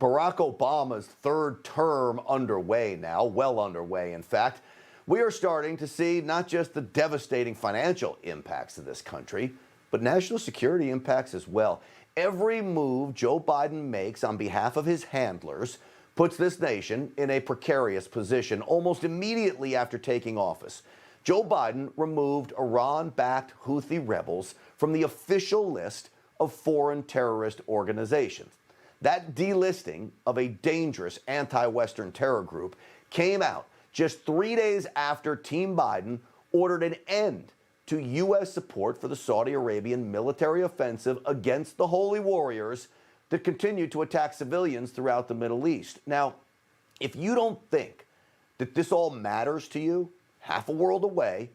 Barack Obama's third term underway now, well underway, in fact, we are starting to see not just the devastating financial impacts of this country, but national security impacts as well. Every move Joe Biden makes on behalf of his handlers puts this nation in a precarious position. Almost immediately after taking office, Joe Biden removed Iran-backed Houthi rebels from the official list of foreign terrorist organizations. That delisting of a dangerous anti-Western terror group came out just 3 days after Team Biden ordered an end to U.S. support for the Saudi Arabian military offensive against the holy warriors that continue to attack civilians throughout the Middle East. Now, if you don't think that this all matters to you, half a world away,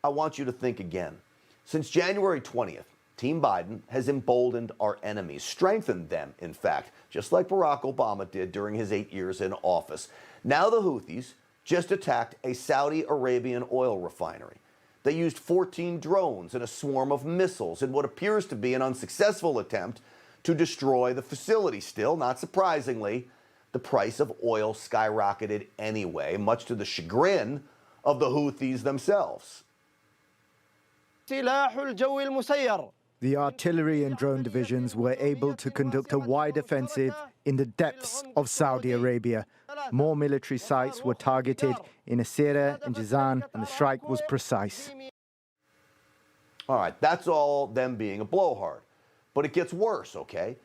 I want you to think again. Since January 20th, Team Biden has emboldened our enemies, strengthened them, in fact, just like Barack Obama did during his 8 years in office. Now the Houthis just attacked a Saudi Arabian oil refinery. They used 14 drones and a swarm of missiles in what appears to be an unsuccessful attempt to destroy the facility. Still, not surprisingly, the price of oil skyrocketed anyway, much to the chagrin of the Houthis themselves. The artillery and drone divisions were able to conduct a wide offensive in the depths of Saudi Arabia. More military sites were targeted in Asira and Jazan, and the strike was precise. All right, that's all them being a blowhard. But it gets worse, okay?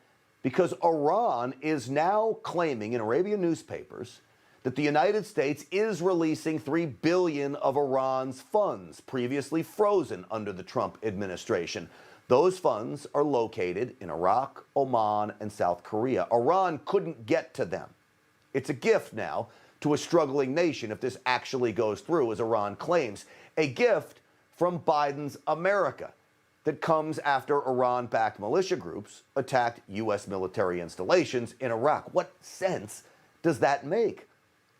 Because Iran is now claiming in Arabian newspapers that the United States is releasing $3 billion of Iran's funds, previously frozen under the Trump administration. Those funds are located in Iraq, Oman, and South Korea. Iran couldn't get to them. It's a gift now to a struggling nation if this actually goes through, as Iran claims. A gift from Biden's America that comes after Iran-backed militia groups attacked U.S. military installations in Iraq. What sense does that make?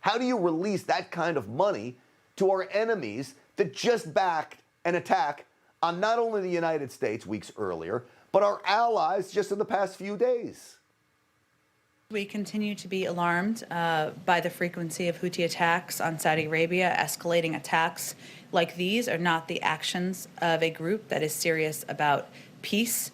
How do you release that kind of money to our enemies that just backed an attack on not only the United States weeks earlier, but our allies just in the past few days? We continue to be alarmed by the frequency of Houthi attacks on Saudi Arabia. Escalating attacks like these are not the actions of a group that is serious about peace.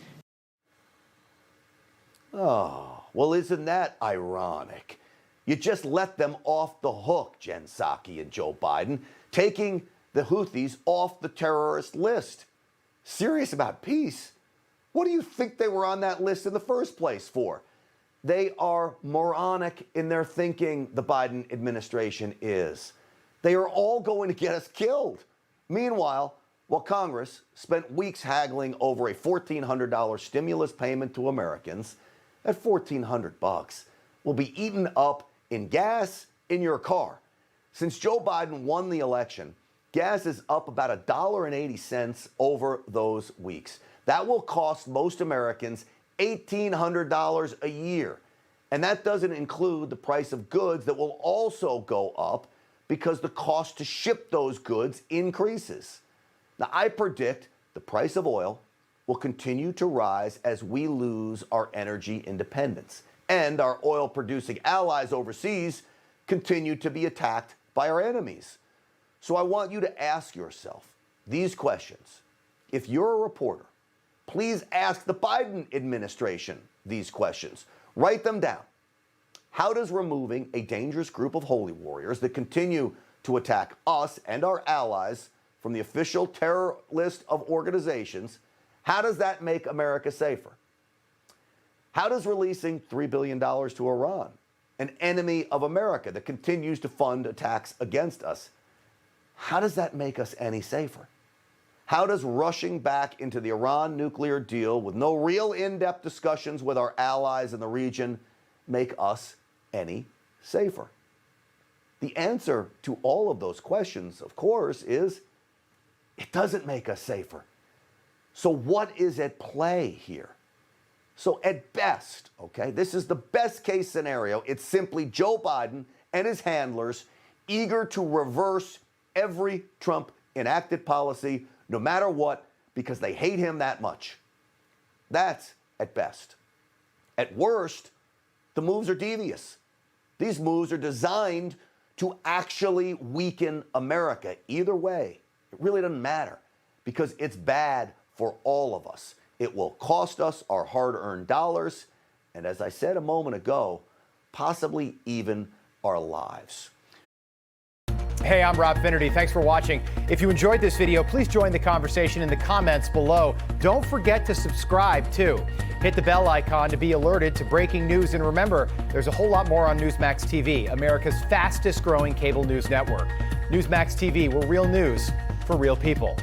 Oh, well, isn't that ironic? You just let them off the hook, Jen Psaki and Joe Biden, taking the Houthis off the terrorist list. Serious about peace? What do you think they were on that list in the first place for? They are moronic in their thinking, the Biden administration is. They are all going to get us killed. Meanwhile, while Congress spent weeks haggling over a $1,400 stimulus payment to Americans, that $1,400 will be eaten up in gas in your car. Since Joe Biden won the election, gas is up about $1.80 over those weeks. That will cost most Americans $1,800 a year. And that doesn't include the price of goods that will also go up because the cost to ship those goods increases. Now, I predict the price of oil will continue to rise as we lose our energy independence. And our oil-producing allies overseas continue to be attacked by our enemies. So I want you to ask yourself these questions. If you're a reporter, please ask the Biden administration these questions. Write them down. How does removing a dangerous group of holy warriors that continue to attack us and our allies from the official terror list of organizations, how does that make America safer? How does releasing $3 billion to Iran, an enemy of America that continues to fund attacks against us, how does that make us any safer? How does rushing back into the Iran nuclear deal with no real in-depth discussions with our allies in the region make us any safer? The answer to all of those questions, of course, is it doesn't make us safer. So what is at play here? So at best, okay, this is the best case scenario. It's simply Joe Biden and his handlers eager to reverse every Trump enacted policy, no matter what, because they hate him that much. That's at best. At worst, the moves are devious. These moves are designed to actually weaken America. Either way, it really doesn't matter because it's bad for all of us. It will cost us our hard-earned dollars, and as I said a moment ago, possibly even our lives. Hey, I'm Rob Finnerty. Thanks for watching. If you enjoyed this video, please join the conversation in the comments below. Don't forget to subscribe, too. Hit the bell icon to be alerted to breaking news. And remember, there's a whole lot more on Newsmax TV, America's fastest growing cable news network. Newsmax TV, we're real news for real people.